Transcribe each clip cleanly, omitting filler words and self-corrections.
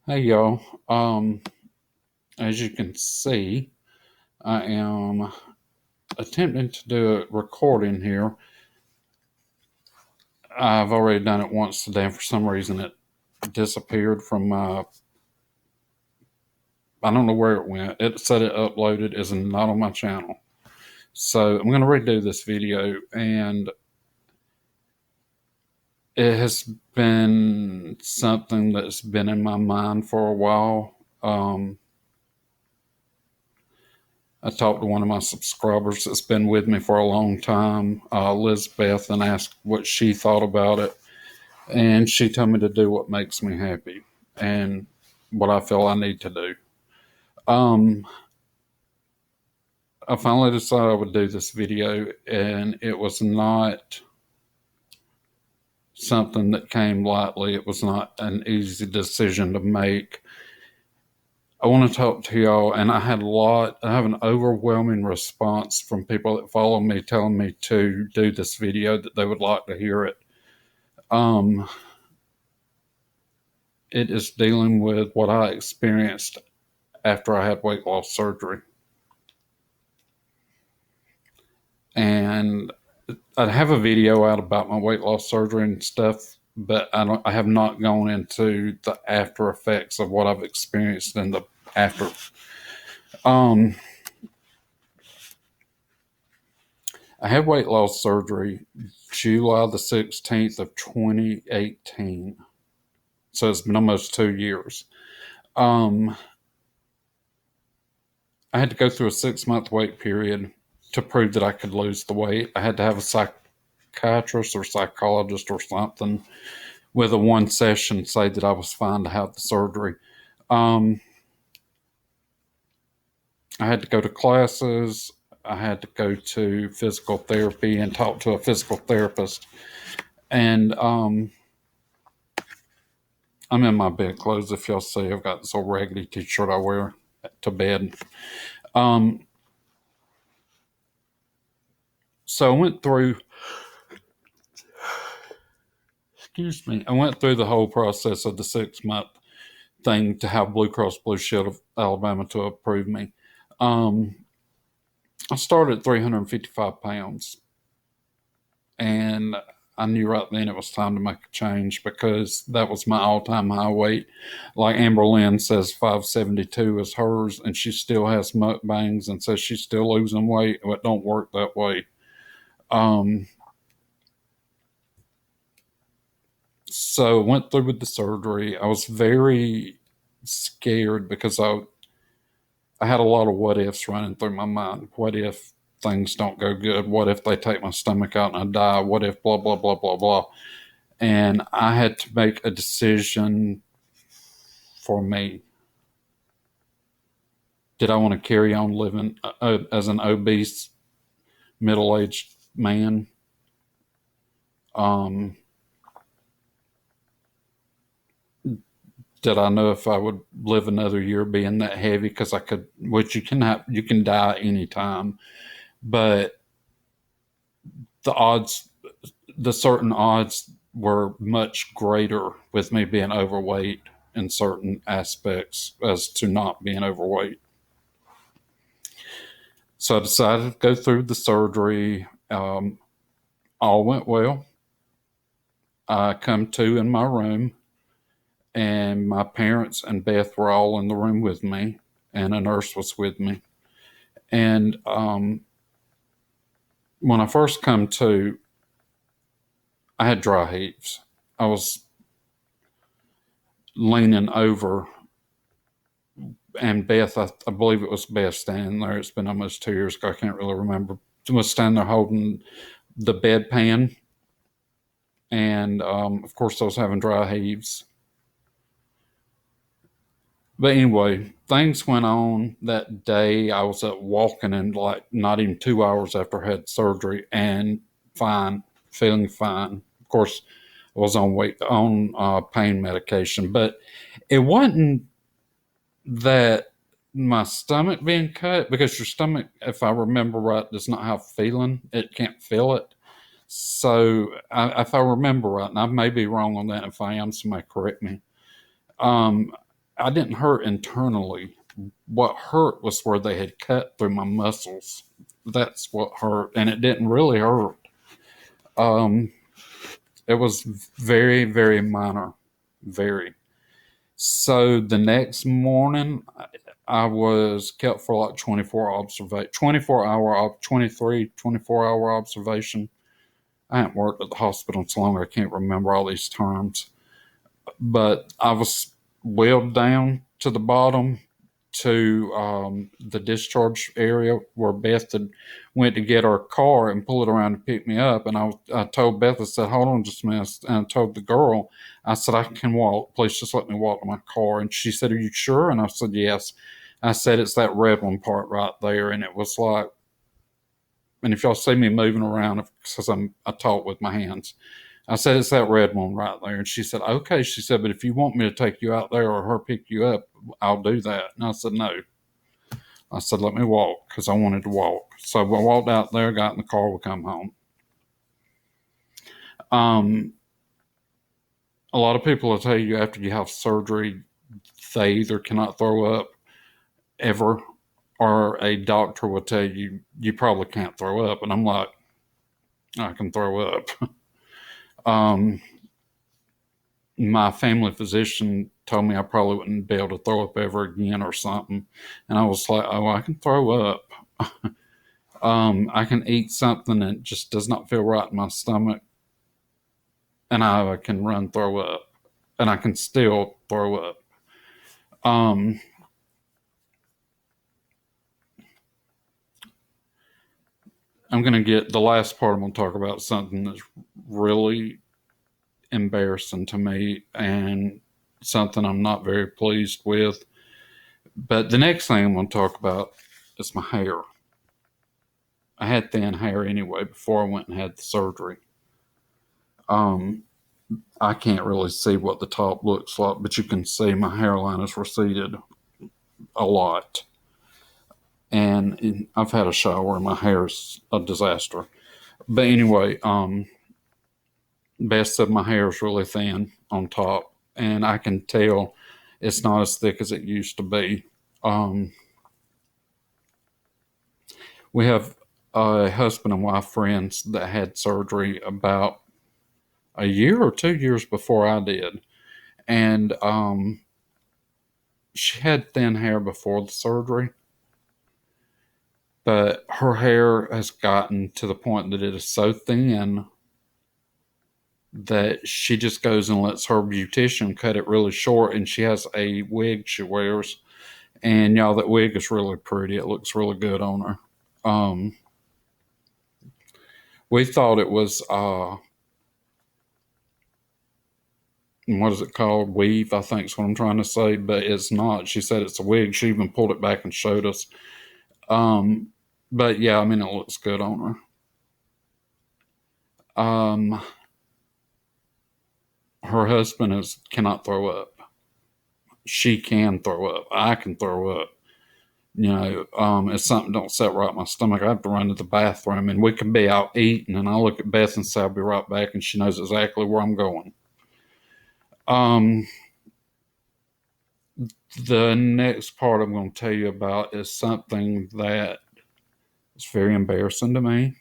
Hey y'all. As you can see, I am attempting to do a recording here. I've already done it once today, and for some reason it disappeared from my. I don't know where it went. It said it uploaded is not on my channel. So I'm going to redo this video, and it has been something that's been in my mind for a while. I talked to one of my subscribers that's been with me for a long time, Elizabeth, and asked what she thought about it. And she told me to do what makes me happy and what I feel I need to do. Um, I finally decided I would do this video, and it was not something that came lightly. It was not an easy decision to make. I want to talk to y'all, and I have an overwhelming response from people that follow me telling me to do this video, that they would like to hear it. Um, it is dealing with what I experienced after I had weight loss surgery. And I have a video out about my weight loss surgery and stuff, but I have not gone into the after effects of what I've experienced in the after. Um, I had weight loss surgery July the 16th of 2018. So it's been almost 2 years. I had to go through a 6 month wait period to prove that I could lose the weight. I had to have a psychiatrist or psychologist or something with a one session say that I was fine to have the surgery. Um, I had to go to classes. I had to go to physical therapy and talk to a physical therapist. And I'm in my bed clothes. If y'all see, I've got this old raggedy t-shirt I wear to bed. Um, so I went through, excuse me, I went through the whole process of the 6 month thing to have Blue Cross Blue Shield of Alabama to approve me. I started at 355 pounds, and I knew right then it was time to make a change because that was my all time high weight. Like Amber Lynn says, 572 is hers, and she still has mukbangs and says she's still losing weight, but don't work that way. Um, so I went through with the surgery. I was very scared because I had a lot of what ifs running through my mind. What if things don't go good? What if they take my stomach out and I die? What if blah, blah, blah, blah, blah? And I had to make a decision for me. Did I want to carry on living as an obese middle aged man? Um, did I know if I would live another year being that heavy? Because I could, which you can die anytime, but the odds, the certain odds were much greater with me being overweight in certain aspects as to not being overweight. So I decided to go through the surgery. All went well. I come to in my room, and my parents and Beth were all in the room with me, and a nurse was with me. And when I first come to, I had dry heaves. I was leaning over, and Beth, I believe it was Beth standing there. It's been almost 2 years ago. I can't really remember. Was standing there holding the bedpan, and of course, I was having dry heaves. But anyway, things went on that day. I was up walking, and like not even 2 hours after I had surgery, and fine, feeling fine. Of course, I was on pain medication, but it wasn't that my stomach being cut, because your stomach, if I remember right, does not have feeling. It can't feel it. So if I remember right, and I may be wrong on that. If I am, somebody correct me. Um, I didn't hurt internally. What hurt was where they had cut through my muscles. That's what hurt, and it didn't really hurt. Um, it was very, very minor, very. So the next morning, I was kept for like 24 hour observation. I haven't worked at the hospital so long, I can't remember all these terms. But I was wheeled down to the bottom to the discharge area where Beth had went to get our car and pull it around to pick me up. And I told Beth, I said, hold on just a minute. And I told the girl, I said, I can walk. Please just let me walk to my car. And she said, are you sure? And I said, yes. I said, it's that red one part right there. And it was like, and if y'all see me moving around, because I talk with my hands, I said, it's that red one right there. And she said, okay. She said, but if you want me to take you out there or her pick you up, I'll do that. And I said, no. I said, let me walk because I wanted to walk. So I walked out there, got in the car, we come home. A lot of people will tell you after you have surgery, they either cannot throw up ever, or a doctor will tell you, you probably can't throw up. And I'm like, I can throw up. My family physician told me I probably wouldn't be able to throw up ever again or something. And I was like, oh, I can throw up. I can eat something that just does not feel right in my stomach, and I can run throw up, and I can still throw up. I'm going to get the last part. I'm going to talk about something that's really embarrassing to me and something I'm not very pleased with. But the next thing I'm going to talk about is my hair. I had thin hair anyway before I went and had the surgery. I can't really see what the top looks like, but you can see my hairline is receded a lot. And I've had a shower and my hair's a disaster. But anyway, Beth said my hair is really thin on top, and I can tell it's not as thick as it used to be. We have a husband and wife friends that had surgery about a year or 2 years before I did. And she had thin hair before the surgery, but her hair has gotten to the point that it is so thin that she just goes and lets her beautician cut it really short, and she has a wig she wears. And y'all, that wig is really pretty. It looks really good on her. We thought it was what is it called? Weave, I think is what I'm trying to say, but it's not. She said it's a wig. She even pulled it back and showed us. But yeah, I mean, it looks good on her. Her husband cannot throw up. She can throw up. I can throw up. You know, if something don't set right in my stomach, I have to run to the bathroom, and we can be out eating, and I look at Beth and say, I'll be right back, and she knows exactly where I'm going. The next part I'm going to tell you about is something that is very embarrassing to me.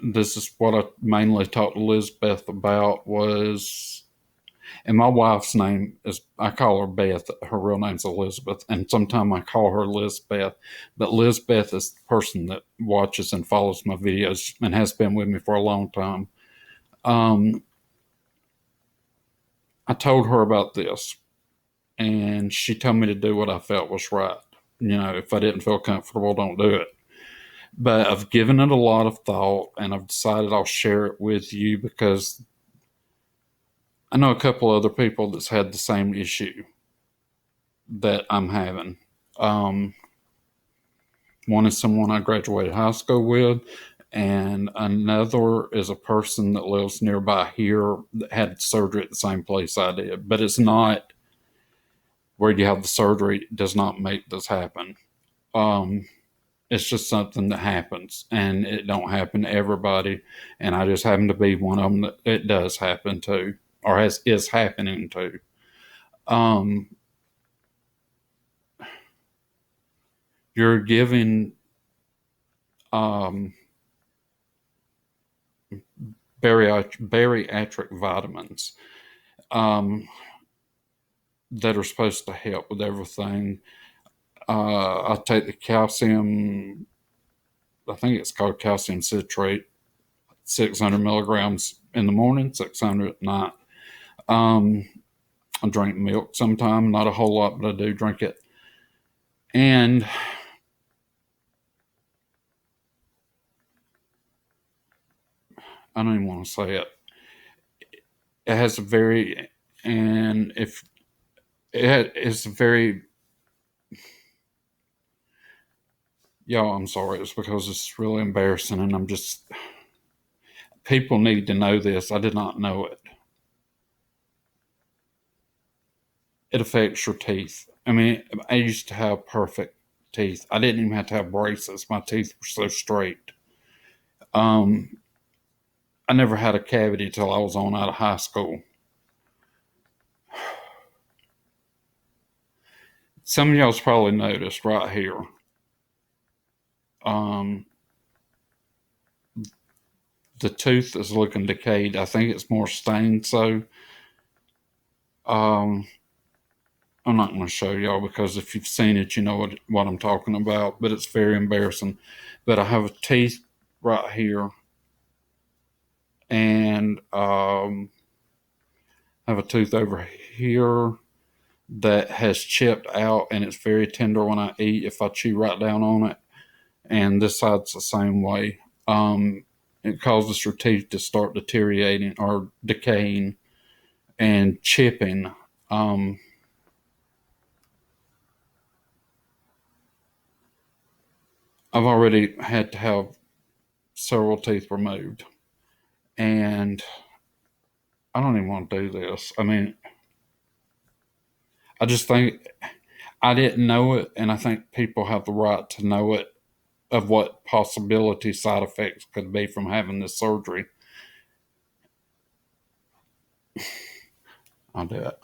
This is what I mainly talked to Elizabeth about was, and my wife's name is, I call her Beth. Her real name's Elizabeth, and sometimes I call her Lizbeth. But Lizbeth is the person that watches and follows my videos and has been with me for a long time. I told her about this, and she told me to do what I felt was right. You know, if I didn't feel comfortable, don't do it. But I've given it a lot of thought, and I've decided I'll share it with you because I know a couple other people that's had the same issue that I'm having. One is someone I graduated high school with, and another is a person that lives nearby here that had surgery at the same place I did. But it's not where you have the surgery does not make this happen. It's just something that happens, and it don't happen to everybody. And I just happen to be one of them that it does happen to, or is happening to. Um, you're giving um, bariatric vitamins um, that are supposed to help with everything. I take the calcium, I think it's called calcium citrate, 600 milligrams in the morning, 600 at night. I drink milk sometime, not a whole lot, but I do drink it. And I don't even want to say it. It has a very, and if it's very, y'all, I'm sorry, it's because it's really embarrassing and I'm just, people need to know this. I did not know it. It affects your teeth. I mean, I used to have perfect teeth. I didn't even have to have braces. My teeth were so straight. Um, I never had a cavity till I was on out of high school. Some of y'all's probably noticed right here. Um, the tooth is looking decayed. I think it's more stained. So um, I'm not going to show y'all because if you've seen it, you know what I'm talking about. But it's very embarrassing. But I have a teeth right here, and I have a tooth over here that has chipped out, and it's very tender when I eat if I chew right down on it. And this side's the same way. It causes your teeth to start deteriorating or decaying and chipping. Um, I've already had to have several teeth removed, and I don't even want to do this. I mean, I just think I didn't know it, and I think people have the right to know it of what possibility side effects could be from having this surgery. I'll do it.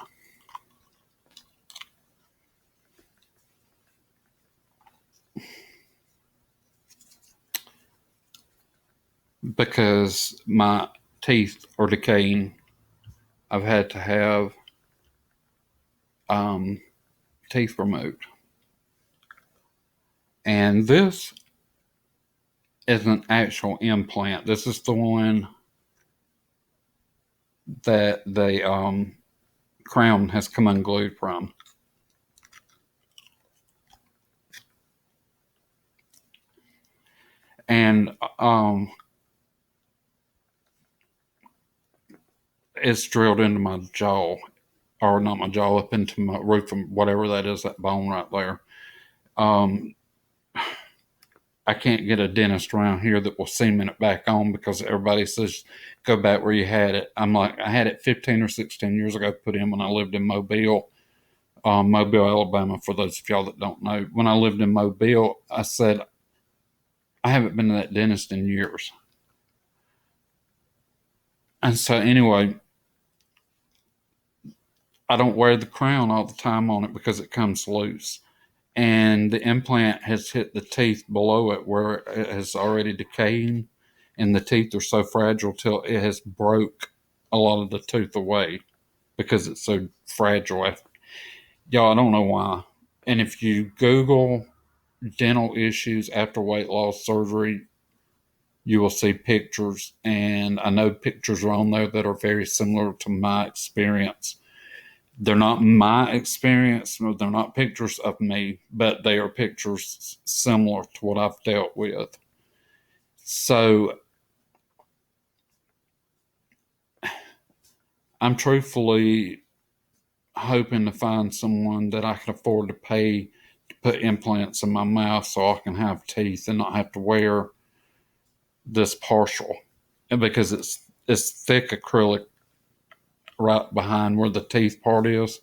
Because my teeth are decaying, I've had to have um, teeth removed. And this is an actual implant. This is the one that the crown has come unglued from. And it's drilled into my jaw, or not my jaw, up into my roof, of whatever that is, that bone right there. Um, I can't get a dentist around here that will cement it back on because everybody says go back where you had it. I'm like, I had it 15 or 16 years ago, put in when I lived in Mobile, Mobile, Alabama. For those of y'all that don't know, when I lived in Mobile, I said I haven't been to that dentist in years. And so anyway, I don't wear the crown all the time on it because it comes loose. And the implant has hit the teeth below it where it has already decaying, and the teeth are so fragile till it has broke a lot of the tooth away because it's so fragile. Y'all, I don't know why. And if you Google dental issues after weight loss surgery, you will see pictures, and I know pictures are on there that are very similar to my experience. They're not my experience, no, they're not pictures of me, but they are pictures similar to what I've dealt with. So I'm truthfully hoping to find someone that I can afford to pay to put implants in my mouth so I can have teeth and not have to wear this partial. And because it's thick acrylic right behind where the teeth part is,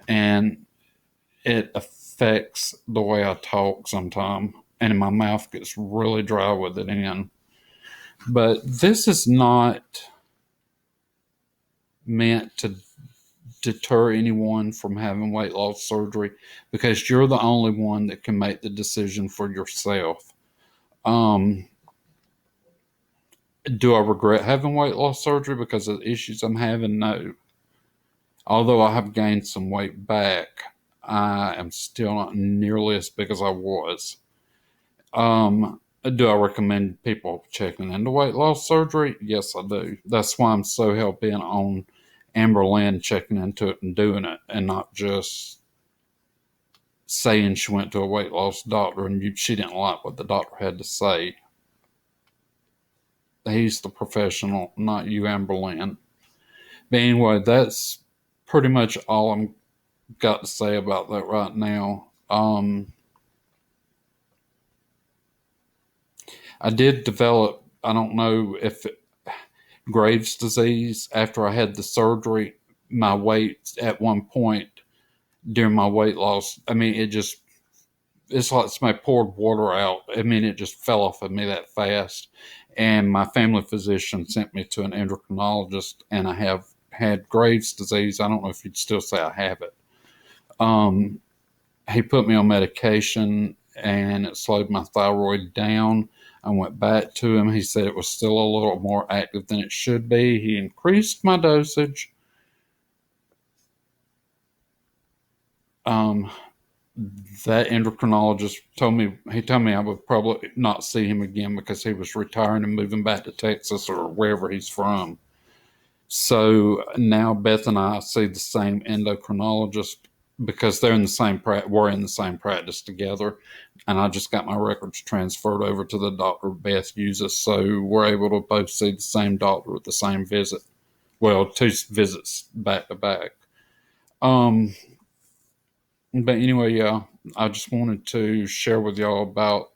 and it affects the way I talk sometimes, and my mouth gets really dry with it in. But this is not meant to deter anyone from having weight loss surgery, because you're the only one that can make the decision for yourself. Um, do I regret having weight loss surgery because of the issues I'm having? No. Although I have gained some weight back, I am still not nearly as big as I was. Do I recommend people checking into weight loss surgery? Yes, I do. That's why I'm so hell bent on Amber Lynn checking into it and doing it, and not just saying she went to a weight loss doctor and she didn't like what the doctor had to say. He's the professional, not you, Amber Lynn. But anyway, that's pretty much all I'm got to say about that right now. I did develop, I don't know if Graves' disease after I had the surgery. My weight at one point during my weight loss, I mean, it's like somebody poured water out. I mean, it just fell off of me that fast. And my family physician sent me to an endocrinologist, and I have had Graves' disease. I don't know if you'd still say I have it. Um, he put me on medication, and it slowed my thyroid down. I went back to him. He said it was still a little more active than it should be. He increased my dosage. Um, that endocrinologist told me I would probably not see him again because he was retiring and moving back to Texas or wherever he's from. So now Beth and I see the same endocrinologist because they're in the same we're in the same practice together, and I just got my records transferred over to the doctor Beth uses, so we're able to both see the same doctor at the same visit. Well, two visits back to back. Um, but anyway, yeah, I just wanted to share with y'all about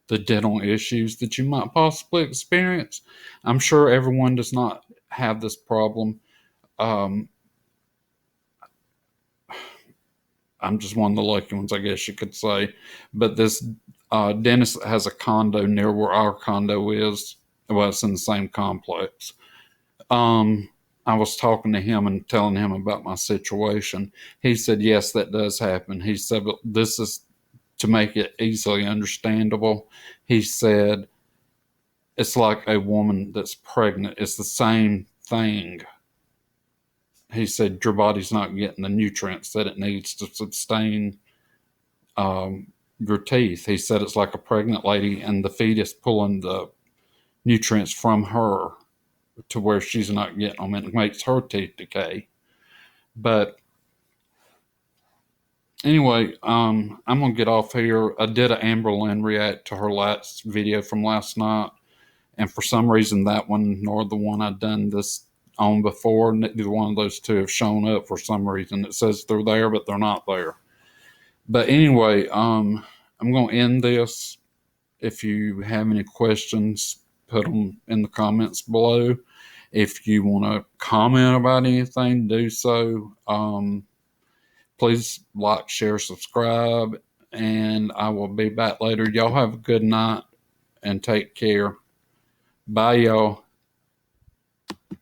the dental issues that you might possibly experience. I'm sure everyone does not have this problem. Um, I'm just one of the lucky ones, I guess you could say. But this dentist has a condo near where our condo is. Well, it's in the same complex. Um, I was talking to him and telling him about my situation. He said, yes, that does happen. He said, but this is to make it easily understandable. He said, it's like a woman that's pregnant. It's the same thing. He said, your body's not getting the nutrients that it needs to sustain your teeth. He said, it's like a pregnant lady and the fetus pulling the nutrients from her to where she's not getting them, and it makes her teeth decay. But anyway, I'm gonna get off here. I did an Amber Lynn react to her last video from last night, and for some reason that one nor the one I've done this on before, neither one of those two have shown up for some reason. It says they're there, but they're not there. But anyway, I'm gonna end this. If you have any questions, put them in the comments below. If you want to comment about anything, do so. Please like, share, subscribe, and I will be back later. Y'all have a good night and take care. Bye, y'all.